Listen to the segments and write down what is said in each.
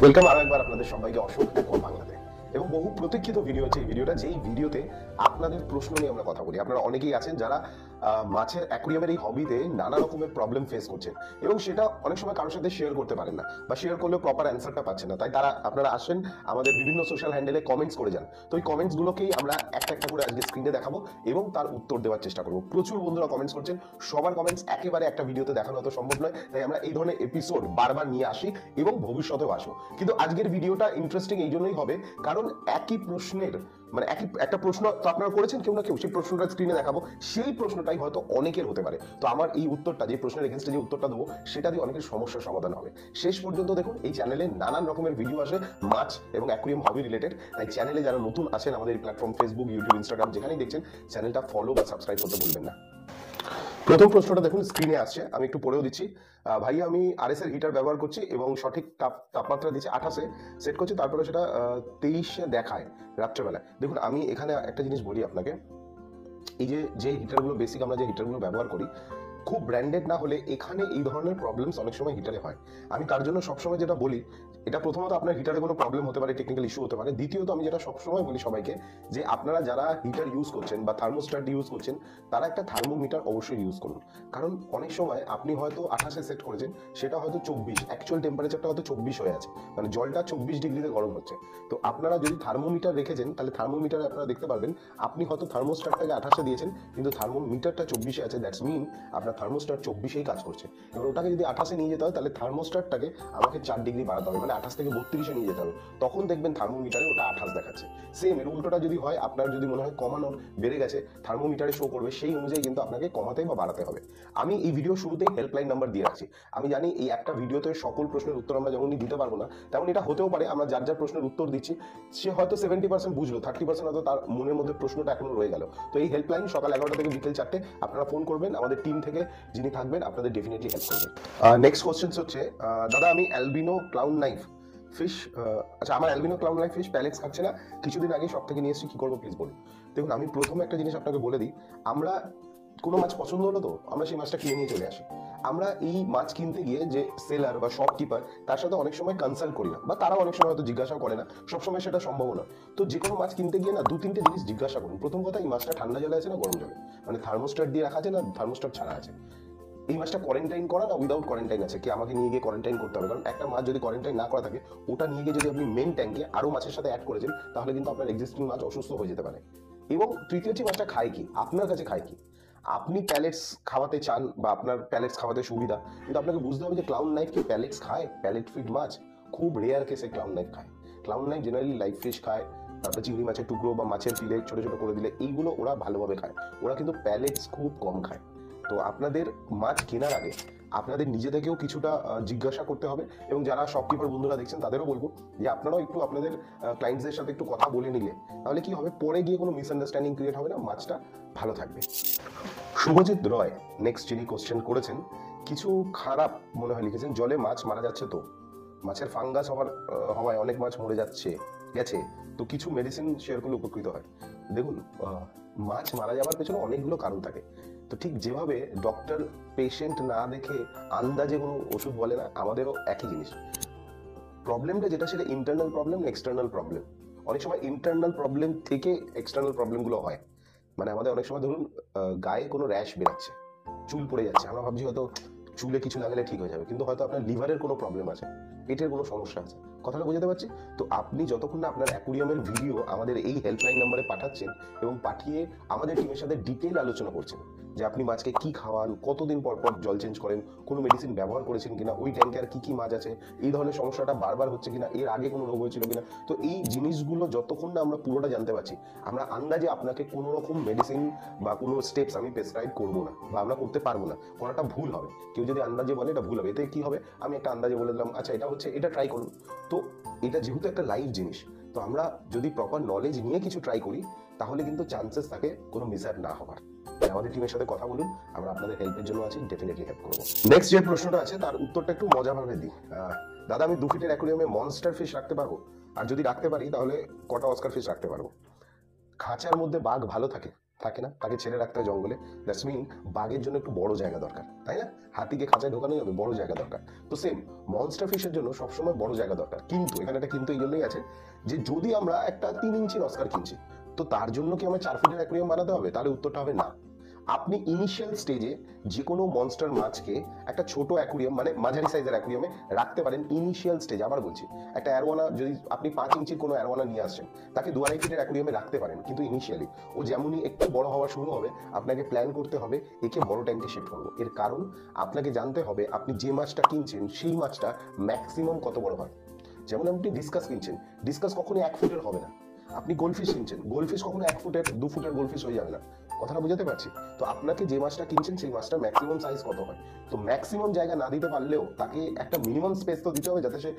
Welcome আরো একবার আপনাদের সবাইকে অশোক অ্যাকোয়া বাংলাতে এবং বহু প্রতীক্ষিত ভিডিও হচ্ছে এই ভিডিওটা, যেই ভিডিওতে আপনাদের প্রশ্ন নিয়ে আমরা কথা বলি। আপনারা অনেকেই আছেন যারা মাছের অ্যাকুরিয়ামের এই হবিতে নানা রকমের প্রবলেম ফেস করছেন এবং সেটা অনেক সময় কারোর সাথে শেয়ার করতে পারেন না, বা শেয়ার করলেও প্রপার অ্যান্সারটা পাচ্ছেন না। তাই আপনারা আসেন আমাদের বিভিন্ন সোশ্যাল হ্যান্ডেলে কমেন্টস করে যান। তো এই কমেন্টস গুলোকেই আমরা একটা একটা করে আজকে স্ক্রিনে দেখাবো এবং তার উত্তর দেওয়ার চেষ্টা করবো। প্রচুর বন্ধুরা কমেন্টস করছেন, সবার কমেন্টস একেবারে একটা ভিডিওতে দেখানো হয়তো সম্ভব নয়, তাই আমরা এই ধরনের এপিসোড বারবার নিয়ে আসি এবং ভবিষ্যতেও আসবো। কিন্তু আজকের ভিডিওটা ইন্টারেস্টিং এই জন্যই হবে কারণ একই প্রশ্নের একটা প্রশ্ন তো আপনারা করেছেন কেউ না কেউ, সেই প্রশ্নটা স্ক্রিনে দেখাবো। সেই প্রশ্নটাই হয়তো অনেকের হতে পারে। তো আমার এই উত্তরটা, যে প্রশ্নের এগেইনস্টে যে উত্তরটা দেবো, সেটা দিয়ে অনেকের সমস্যার সমাধান হবে। শেষ পর্যন্ত দেখুন, এই চ্যানেলে নানান রকমের ভিডিও আসে মাছ এবং অ্যাকুরিয়াম হবি রিলেটেড। তাই চ্যানেলে যারা নতুন আছেন, আমাদের এই প্ল্যাটফর্ম ফেসবুক, ইউটিউব, ইনস্টাগ্রাম যেখানেই দেখছেন, চ্যানেলটা ফলো বা সাবস্ক্রাইব করতে ভুলবেন না। প্রথম প্রশ্নটা দেখুন স্ক্রিনে আসছে, আমি একটু পড়েও দিচ্ছি। ভাই, আমি আরএস এর হিটার ব্যবহার করছি এবং সঠিক তাপমাত্রা দিচ্ছি 28-এ সেট করছি, তারপরে সেটা 23-এ দেখায় রাত্রেবেলায়। দেখুন, আমি এখানে একটা জিনিস বলি আপনাকে, এই যে হিটারগুলো বেসিক আমরা যে হিটারগুলো ব্যবহার করি, খুব ব্র্যান্ডেড না হলে এখানে এই ধরনের প্রবলেমস অনেক সময় হিটারে হয়। আমি তার জন্য সবসময় যেটা বলি, এটা প্রথমত আপনার হিটারে কোনো প্রবলেম হতে পারে, টেকনিক্যাল ইস্যু হতে পারে। দ্বিতীয়ত আমি যেটা সবসময় বলি সবাইকে, যে আপনারা যারা হিটার ইউজ করছেন বা থার্মোস্ট্যাট ইউজ করছেন, তারা একটা থার্মোমিটার অবশ্যই ইউজ করুন। কারণ অনেক সময় আপনি হয়তো 28-এ সেট করেছেন, সেটা হয়তো 24, অ্যাকচুয়াল টেম্পারেচারটা হয়তো 24 হয়ে আছে, মানে জলটা 24 ডিগ্রিতে গরম হচ্ছে। তো আপনারা যদি থার্মোমিটার রেখেছেন, তাহলে থার্মোমিটারে আপনারা দেখতে পারবেন আপনি হয়তো থার্মোস্ট্যাটটাকে 28-এ দিয়েছেন, কিন্তু থার্মোমিটারটা 24-এ আছে। দ্যাটস মিন আপনার থার্মোস্ট্যাট 24-এই কাজ করছে। এবার ওটাকে যদি 28-এ নিয়ে যেতে হয়, তাহলে থার্মোস্ট্যাটটাকে আমাকে 4 ডিগ্রি বাড়াতে হবে, মানে 28 থেকে 32-এ নিয়ে যেতে হবে। তখন দেখবেন থার্মোমিটারে ওটা 28 দেখাচ্ছে। সেম এর উল্টোটা যদি হয়, আপনার যদি মনে হয় কমানোর বেড়ে গেছে, থার্মোমিটারে শো করবে, সেই অনুযায়ী কিন্তু আপনাকে কমাতে বা বাড়াতে হবে। আমি এই ভিডিও শুরুতেই হেল্পলাইন নাম্বার দিয়ে রাখছি। আমি জানি এই একটা ভিডিওতে সকল প্রশ্নের উত্তর আমরা যেমনই দিতে পারবো না, তেমন এটা হতেও পারে আমরা যার যার প্রশ্নের উত্তর দিচ্ছি, সে হয়তো 70% বুঝলো, 30% হয়তো তার মনের মধ্যে প্রশ্নটা এখনো রয়ে গেল। তো এই হেল্পলাইন সকাল 11টা থেকে বিকেল 4টে আপনারা ফোন করবেন, আমাদের টিম থেকে যিনি থাকবেন আপনাদের ডেফিনেটলি হেল্প করবেন। নেক্সট কোশ্চেন হচ্ছে, দাদা আমি অ্যালবিনো ক্লাউন নাইফ ফিশ, আচ্ছা আমার albino clown knife fish pallets খাচ্ছে না, কিছুদিন আগে সব থেকে নিয়ে এসেছি, কি করবো প্লিজ বলুন। দেখুন, আমি প্রথমে একটা জিনিস আপনাকে বলে দিই, আমরা কোনো মাছ পছন্দ হলো তো আমরা সেই মাছটা কিনে নিয়ে চলে আসি। আমরা এই মাছ কিনতে গিয়ে যে সেলার বা শপকিপার, তার সাথে অনেক সময় কনসাল্ট করি না, বা তারা অনেক সময় হয়তো জিজ্ঞাসা করে না, সবসময় সেটা সম্ভব না। তো যে কোনো মাছ কিনতে গিয়ে না 2-3টে জিনিস জিজ্ঞাসা করুন। প্রথম কথা, এই মাছটা ঠান্ডা জলে আছে না গরম জলে, মানে থার্মোস্ট্যাট দিয়ে রাখা আছে না থার্মোস্ট্যাট ছাড়া আছে, এই মাছটা কোয়ারেন্টাইন করা না উইদাউট কোয়ারেন্টাইন আছে, কি আমাকে নিয়ে গিয়ে কোয়ারেন্টাইন করতে হবে। কারণ একটা মাছ যদি কোয়ারেন্টাইন না করা থাকে, ওটা নিয়ে গিয়ে যদি আপনি মেন ট্যাঙ্কে আরো মাছের সাথে অ্যাড করেছেন, তাহলে কিন্তু আপনার এক্সিস্টিং মাছ অসুস্থ হয়ে যেতে পারে। এবং তৃতীয় হচ্ছে, মাছটা খায় কি, আপনার কাছে খায় কি। আপনি প্যালেটস খাওয়াতে চান বা আপনার প্যালেটস খাওয়াতে সুবিধা, কিন্তু আপনাকে বুঝতে হবে যে ক্লাউন নাইফ কি প্যালেটস খায়? প্যালেট ফিড মাছ খুব রেয়ার কেসে ক্লাউন নাইফ খায়। Clown knife generally live fish খায়, তারপরে চিংড়ি মাছের টুকরো বা মাছের ফিলে ছোট ছোট করে দিলে এইগুলো ওরা ভালোভাবে খায়। ওরা কিন্তু প্যালেটস খুব কম খায়। তো আপনাদের মাছ কেনার আগে আপনাদের নিজেদেরকেও কিছুটা জিজ্ঞাসা করতে হবে, এবং যারা শপকিপার বন্ধুরা দেখছেন তাদেরও বলবো যে আপনারাও একটু আপনাদের ক্লায়েন্টসদের সাথে একটু কথা বলে নিলে, তাহলে কি হবে, পরে গিয়ে কোনো মিসআন্ডারস্ট্যান্ডিং ক্রিয়েট হবে না, মাছটা ভালো থাকবে। শুভজিৎ রয় নেক্সট যিনি কোশ্চেন করেছেন, কিছু খারাপ মনে হয় লিখেছেন, জলে মাছ মারা যাচ্ছে, তো মাছের ফাঙ্গাস হওয়ায় অনেক মাছ মরে গেছে, তো কিছু মেডিসিন শেয়ার করলে উপকৃত হয়। দেখুন, মাছ মারা যাওয়ার পেছনে অনেকগুলো কারণ থাকে। তো ঠিক যেভাবে ডক্টর পেশেন্ট না দেখে আন্দাজে কোনো ওষুধ বলে না, আমাদেরও একই জিনিস। প্রবলেমটা যেটা, সেটা ইন্টারনাল প্রবলেম না এক্সটার্নাল প্রবলেম। অনেক সময় ইন্টারনাল প্রবলেম থেকে এক্সটার্নাল প্রবলেমগুলো হয়। মানে আমাদের অনেক সময় ধরুন গায়ে কোনো র্যাশ বেরাচ্ছে, চুল পড়ে যাচ্ছে, আমরা ভাবছি হয়তো চুলে কিছু লাগালে ঠিক হয়ে যাবে, কিন্তু হয়তো আপনার লিভারের কোনো প্রবলেম আছে, পেটের কোনো সমস্যা আছে। কথাটা বুঝতে পারছি তো? আপনি যতক্ষণ না আপনার অ্যাকুরিয়ামের ভিডিও আমাদের এই হেল্পলাইন নাম্বারে পাঠাচ্ছেন এবং পাঠিয়ে আমাদের টিমের সাথে ডিটেইল আলোচনা করছেন, যে আপনি মাছকে কি খাওয়ান, কতদিন পর পর জল চেঞ্জ করেন, কোনো মেডিসিন ব্যবহার করেছেন কিনা, ওই ট্যাঙ্কে আর কি মাছ আছে, এই ধরনের সমস্যাটা বারবার হচ্ছে কিনা, এর আগে কোনো রোগ হয়েছিল কিনা। তো এই জিনিসগুলো যতক্ষণ না আমরা পুরোটা জানতে পারছি, আমরা আন্দাজে আপনাকে কোনো রকম মেডিসিন বা কোনো স্টেপস আমি প্রেসক্রাইব করবো না, বা আমরা করতে পারবো না, করাটা ভুল হবে। কেউ যদি আন্দাজে বলে, এটা ভুল হবে। এতে কি হবে, আমি একটা আন্দাজে বলে দিলাম, আচ্ছা এটা হচ্ছে, এটা ট্রাই করুন। তো এটা যেহেতু একটা লাইভ জিনিস, তো আমরা যদি প্রপার নলেজ নিয়ে কিছু ট্রাই করি, তাহলে কিন্তু চান্সেস থাকে কোনো মিসহ্যাপ না হওয়ার। আমাদের টিমের সাথে কথা বলুন, আমরা আপনাদের হেল্পের জন্য আছি, ডেফিনেটলি হেল্প করবো। নেক্সট যে প্রশ্নটা আছে, তার উত্তরটা একটু মজাভাবে দিই। দাদা আমি 2 ফিটের অ্যাকুরিয়ামে মনস্টার ফিশ রাখতে পারবো? আর যদি রাখতে পারি, তাহলে কটা অস্কার ফিশ রাখতে পারবো? খাঁচার মধ্যে বাঘ ভালো থাকে? থাকে না, তাকে ছেড়ে রাখতে হয় জঙ্গলে। দ্যাটস মিন বাঘের জন্য একটু বড় জায়গা দরকার, তাই না? হাতিকে খাঁচায় ঢোকানো যাবে, বড় জায়গা দরকার। তো সেম মনস্টার ফিশের জন্য সবসময় বড় জায়গা দরকার। কিন্তু এখানে একটা কিন্তু এই জন্যই আছে যে যদি আমরা একটা 3 ইঞ্চির অস্কার কিনছি, তো তার জন্য কি আমার 4 ফিটের অ্যাকুরিয়াম বানাতে হবে? তাহলে উত্তরটা হবে না। আপনি ইনিশিয়াল স্টেজে যে কোনো মনস্টার মাছকে একটা ছোট অ্যাকুরিয়াম মানে মাঝারি সাইজের অ্যাকুরিয়ামে রাখতে পারেন ইনিশিয়াল স্টেজে। আবার বলছি, একটা অ্যারোয়ানা যদি আপনি 5 ইঞ্চির কোনো অ্যারোয়ানা নিয়ে আসছেন, তাকে 2-2.5 ফিটের অ্যাকুরিয়ামে রাখতে পারেন। কিন্তু ইনিশিয়ালি ও যেমনই একটু বড় হওয়া শুরু হবে, আপনাকে প্ল্যান করতে হবে একে বড় ট্যাঙ্কে শিফট করবো। এর কারণ আপনাকে জানতে হবে আপনি যে মাছটা কিনছেন সেই মাছটা ম্যাক্সিমাম কত বড় হয়। যেমন আপনি ডিসকাস কিনছেন, ডিসকাস কখনোই 1 ফুটের হবে না। আপনি গোল্ডফিশ কিনছেন, গোল্ডফিশ কখনো 1 ফুটের 2 ফুটের গোল্ডফিশ হয়ে যাবে না। কথাটা বুঝাতে পারছি? তো আপনাকে যে মাছটা কিনছেন সেই মাছটা ম্যাক্সিমাম সাইজ কত হয়, তো ম্যাক্সিমাম জায়গা না দিতে পারলেও তাকে একটা মিনিমাম স্পেস তো দিতে হবে, যাতে সে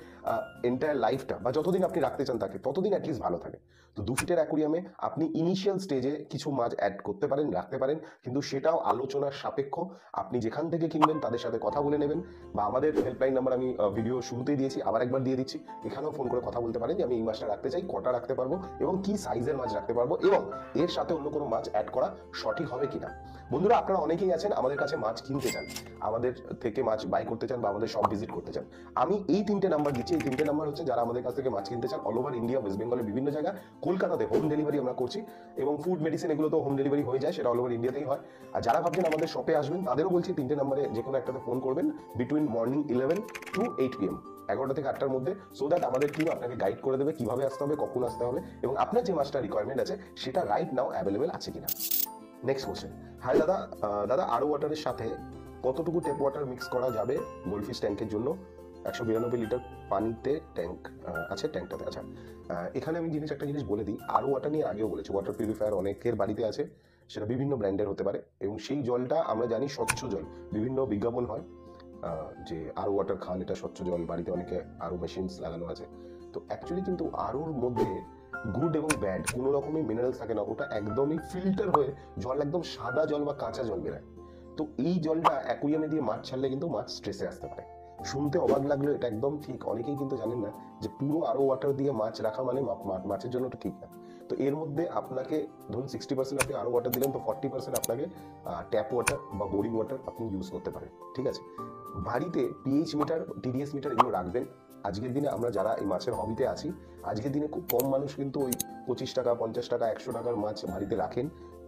এন্টায়ার লাইফটা বা যতদিন আপনি রাখতে চান তাকে ততদিন অ্যাটলিস্ট ভালো থাকে। তো 2 ফিটের অ্যাকুরিয়ামে আপনি ইনিশিয়াল স্টেজে কিছু মাছ অ্যাড করতে পারেন, রাখতে পারেন, কিন্তু সেটাও আলোচনার সাপেক্ষ। আপনি যেখান থেকে কিনবেন তাদের সাথে কথা বলে নেবেন, বা আমাদের হেল্পলাইন নাম্বার আমি ভিডিও শুরুতেই দিয়েছি, আবার একবার দিয়ে দিচ্ছি, এখানেও ফোন করে কথা বলতে পারেন যে আমি এই মাছটা রাখতে চাই, কটা রাখতে পারবো এবং কি সাইজের মাছ রাখতে পারবো, এবং এর সাথে অন্য কোনো মাছ অ্যাড করা সঠিক হবে কিনা। বন্ধুরা, আপনারা অনেকেই আছেন আমাদের কাছে মাছ কিনতে চান, আমাদের থেকে মাছ বাই করতে চান বা আমাদের শপ ভিজিট করতে চান। আমি এই 3টে নাম্বার দিচ্ছি। এই 3টে নাম্বার হচ্ছে যারা আমাদের কাছ থেকে মাছ কিনতে চান অল ওভার ইন্ডিয়া, ওয়েস্ট বেঙ্গলের বিভিন্ন জায়গা, কলকাতাতে হোম ডেলিভারি আমরা করছি, এবং ফুড মেডিসিন এগুলো তো হোম ডেলিভারি হয়ে যায়, সেটা অল ওভার ইন্ডিয়াতেই হয়। আর যারা ভাবছেন আমাদের শপে আসবেন তাদেরও বলছি 3টে নাম্বারে যে কোনো একটাতে ফোন করবেন বিটুইন মর্নিং 11 to 8 PM, 11টা থেকে 8টার মধ্যে, সো দ্যাট আমাদের টিম আপনাকে গাইড করে দেবে কিভাবে আসতে হবে, কখন আসতে হবে, এবং আপনার যে মাছটা রিকোয়ারমেন্ট আছে সেটা রাইট নাও অ্যাভেলেবেল আছে কিনা। Next question. হাই দাদা, দাদা আরও ওয়াটারের সাথে কতটুকু টেপ ওয়াটার মিক্স করা যাবে গোল্ডফিশ ট্যাঙ্কের জন্য? 192 লিটার পানিতে ট্যাঙ্ক আছে, ট্যাঙ্কটাতে। আচ্ছা, এখানে আমি একটা জিনিস বলে দিই, আরও ওয়াটার নিয়ে আগেও বলেছি, ওয়াটার পিউরিফায়ার অনেকের বাড়িতে আছে, সেটা বিভিন্ন ব্র্যান্ডের হতে পারে, এবং সেই জলটা আমরা জানি স্বচ্ছ জল। বিভিন্ন বিজ্ঞাপন হয় যে আরও ওয়াটার খান, এটা স্বচ্ছ জল, বাড়িতে অনেকে আরও মেশিনস লাগানো আছে। তো অ্যাকচুয়ালি কিন্তু আরওর মধ্যে গুড এবং ব্যাড কোনো রকমই মিনারেলস থাকে না, ওটা একদমই ফিল্টার হয়ে জল একদম সাদা জল বা কাঁচা জল বেরোয়। তো এই জলটা অ্যাকুরিয়ামে দিয়ে মাছ ছাড়লে কিন্তু মাছ স্ট্রেসে আসতে পারে। শুনতে অবাক লাগলেও এটা একদম ঠিক। অনেকেই কিন্তু জানেন না যে পুরো আরও ওয়াটার দিয়ে মাছ রাখা মানে মাছের জন্য ওটা ঠিক না। তো এর মধ্যে আপনাকে ধরুন 60% আপনি আরও ওয়াটার দিলেন, তো 40% আপনাকে ট্যাপ ওয়াটার বা বোরিং ওয়াটার আপনি ইউজ করতে পারেন, ঠিক আছে? বাড়িতে পিএইচ মিটার, টিডিএস মিটার এগুলো রাখবেন। আজকের দিনে আমরা যারা এই মাছের হবিতে আছি, আজকের দিনে খুব কম মানুষ কিন্তু ওই 25 টাকা, 50 টাকা, 100 টাকার মাছ বাড়িতে রাখেন।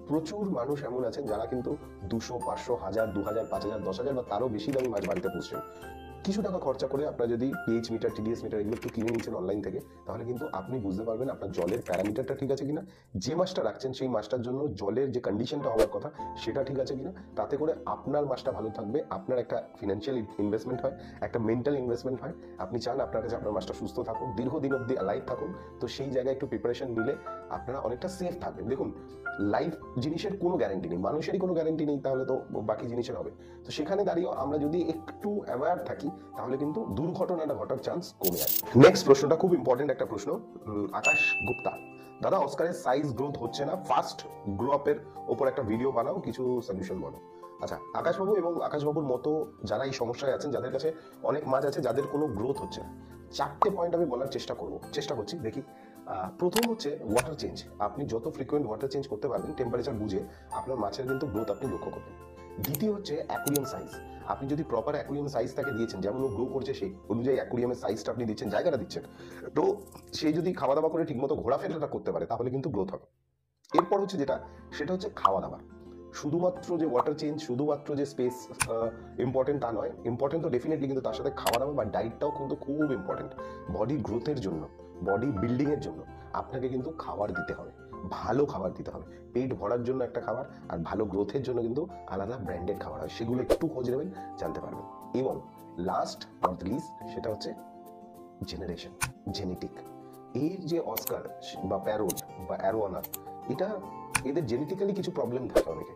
প্রচুর মানুষ এমন আছেন যারা কিন্তু 200, 500, 1000, 2000, 5000, 10,000 বা তারও বেশি দামি মাছ বাড়িতে পুষছেন। কিছু টাকা খরচা করে আপনারা যদি পিএইচ মিটার, টিডিএস মিটার এগুলো একটু কিনে নিচ্ছেন অনলাইন থেকে, তাহলে কিন্তু আপনি বুঝতে পারবেন আপনার জলের প্যারামিটারটা ঠিক আছে কিনা, যে মাছটা রাখছেন সেই মাছটার জন্য জলের যে কন্ডিশনটা হওয়ার কথা সেটা ঠিক আছে কিনা। তাতে করে আপনার মাছটা ভালো থাকবে, আপনার একটা ফিনান্সিয়াল ইনভেস্টমেন্ট হয়, একটা মেন্টাল ইনভেস্টমেন্ট হয়। আপনি চান আপনার কাছে আপনার মাছটা সুস্থ থাকুক, দীর্ঘদিন অব্দি লাইফ থাকুন, তো সেই জায়গায় একটু প্রিপারেশন নিলে আপনারা অনেকটা সেফ থাকবেন। দেখুন, লাইফ জিনিসের কোনো গ্যারেন্টি নেই, মানুষেরই কোনো গ্যারেন্টি নেই, তাহলে তো বাকি জিনিসের হবে। তো সেখানে দাঁড়িয়ে আমরা যদি একটু অ্যাওয়্যার থাকি তাহলে কিন্তু দুর্ঘটনাটা ঘটার চান্স কমে যায়। নেক্সট প্রশ্নটা খুব ইম্পর্টেন্ট একটা প্রশ্ন, আকাশ গুপ্তা। দাদা অস্কারের সাইজ গ্রোথ হচ্ছে না, ফাস্ট গ্রো আপের ওপর একটা ভিডিও বানাও, কিছু সলিউশন বলো। আচ্ছা, আকাশবাবু এবং আকাশবাবুর মতো যারা এই সমস্যায় আছেন, যাদের কাছে অনেক মাছ আছে যাদের কোনো গ্রোথ হচ্ছে না, 4টে পয়েন্ট আমি বলার চেষ্টা করছি, দেখি। প্রথম হচ্ছে ওয়াটার চেঞ্জ। আপনি যত ফ্রিকোয়েন্ট ওয়াটার চেঞ্জ করতে পারবেন টেম্পারেচার বুঝে, আপনার মাছের কিন্তু গ্রোথ আপনি লক্ষ্য করবেন। দ্বিতীয় হচ্ছে অ্যাকুরিয়াম সাইজ। আপনি যদি প্রপার অ্যাকুরিয়াম সাইজ তাকে দিয়েছেন, যেমন ও গ্রো করছে সেই অনুযায়ী অ্যাকুরিয়ামের সাইজটা আপনি দিচ্ছেন, জায়গাটা দিচ্ছেন, তো সেই যদি খাওয়া দাওয়া করে ঠিকমতো ঘোরাফেরাটা করতে পারে তাহলে কিন্তু গ্রোথ হবে। এরপর হচ্ছে সেটা হচ্ছে খাওয়া দাওয়া। শুধুমাত্র যে ওয়াটার চেঞ্জ, শুধুমাত্র যে স্পেস ইম্পর্টেন্ট তা নয়, ইম্পর্টেন্ট তো ডেফিনেটলি, কিন্তু তার সাথে খাওয়া দাওয়া বা ডায়েটটাও কিন্তু খুব ইম্পর্টেন্ট। বডি গ্রোথের জন্য, বডি বিল্ডিং এর জন্য আপনাকে কিন্তু খাবার দিতে হবে, ভালো খাবার দিতে হবে। পেট ভরার জন্য একটা খাবার, আর ভালো গ্রোথের জন্য কিন্তু আলাদা ব্র্যান্ডেড খাবার হয়, সেগুলো একটু খোঁজ নেবেন, জানতে পারবেন। এবং লাস্ট নট লিস্ট, সেটা হচ্ছে জেনারেশন, জেনেটিক। এর যে অস্কার বা প্যারোট বা অ্যারোয়ানা, এটা এদের জেনেটিক্যালি কিছু প্রবলেম থাকে অনেকে।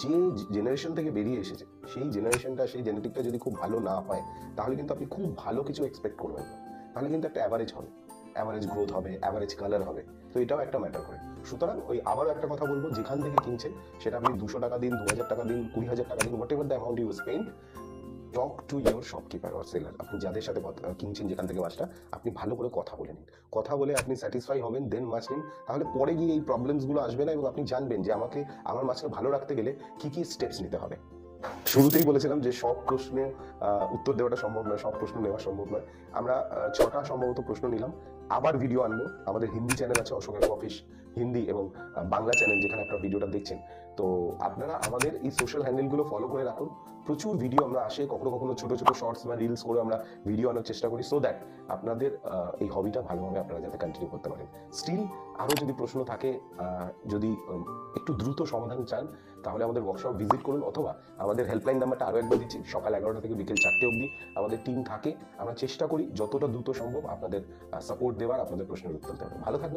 যে জেনারেশন থেকে বেরিয়ে এসেছে সেই জেনারেশনটা, সেই জেনেটিকটা যদি খুব ভালো না হয় তাহলে কিন্তু আপনি খুব ভালো কিছু এক্সপেক্ট করবেন না, তাহলে কিন্তু একটা অ্যাভারেজ হবে, অ্যাভারেজ গ্রোথ হবে, অ্যাভারেজ কালার হবে। তো এটাও একটা ম্যাটার করে। সুতরাং ওই আবারও একটা কথা বলবো, যেখান থেকে কিনছেন সেটা আপনি 200 টাকা দিন, 2000 টাকা দিন, 20,000 টাকা দিন, whatever the amount you spend, talk to your shopkeeper or seller. আপনি যাদের সাথে কিনছেন যেখান থেকে মাছটা, আপনি ভালো করে কথা বলে নিন। কথা বলে আপনি স্যাটিসফাই হবেন, দেন মাছ নিন। তাহলে পরে গিয়ে এই প্রবলেমসগুলো আসবে না এবং আপনি জানবেন যে আমাকে আমার মাছটা ভালো রাখতে গেলে কি কি স্টেপস নিতে হবে। শুরুতেই বলেছিলাম যে সব প্রশ্নে উত্তর দেওয়াটা সম্ভব নয়, সব প্রশ্ন নেওয়া সম্ভব নয়। আমরা 6টা সম্ভবত প্রশ্ন নিলাম। আবার ভিডিও আনবো। আমাদের হিন্দি চ্যানেল আছে অশোক অফিস হিন্দি, এবং বাংলা চ্যানেল যেখানে আপনারা ভিডিওটা দেখছেন। তো আপনারা আমাদের এই সোশ্যাল হ্যান্ডেলগুলো ফলো করে রাখুন। প্রচুর ভিডিও আমরা আসে, কখনো কখনো ছোট ছোট শর্টস বা রিলস করে আমরা ভিডিও আনার চেষ্টা করি, সো দ্যাট আপনাদের এই হবিটা ভালোভাবে আপনারা যাতে কন্টিনিউ করতে পারেন। স্টিল আরও যদি প্রশ্ন থাকে, যদি একটু দ্রুত সমাধান চান, তাহলে আমাদের ওয়ার্কশপ ভিজিট করুন, অথবা আমাদের হেল্পলাইন নাম্বারটা আরও একবার দিচ্ছি। সকাল 11টা থেকে বিকেল 4টে অবধি আমাদের টিম থাকে। আমরা চেষ্টা করি যতটা দ্রুত সম্ভব আপনাদের সাপোর্ট দেওয়ার, আপনাদের প্রশ্নের উত্তর দেওয়ার। ভালো থাকবেন।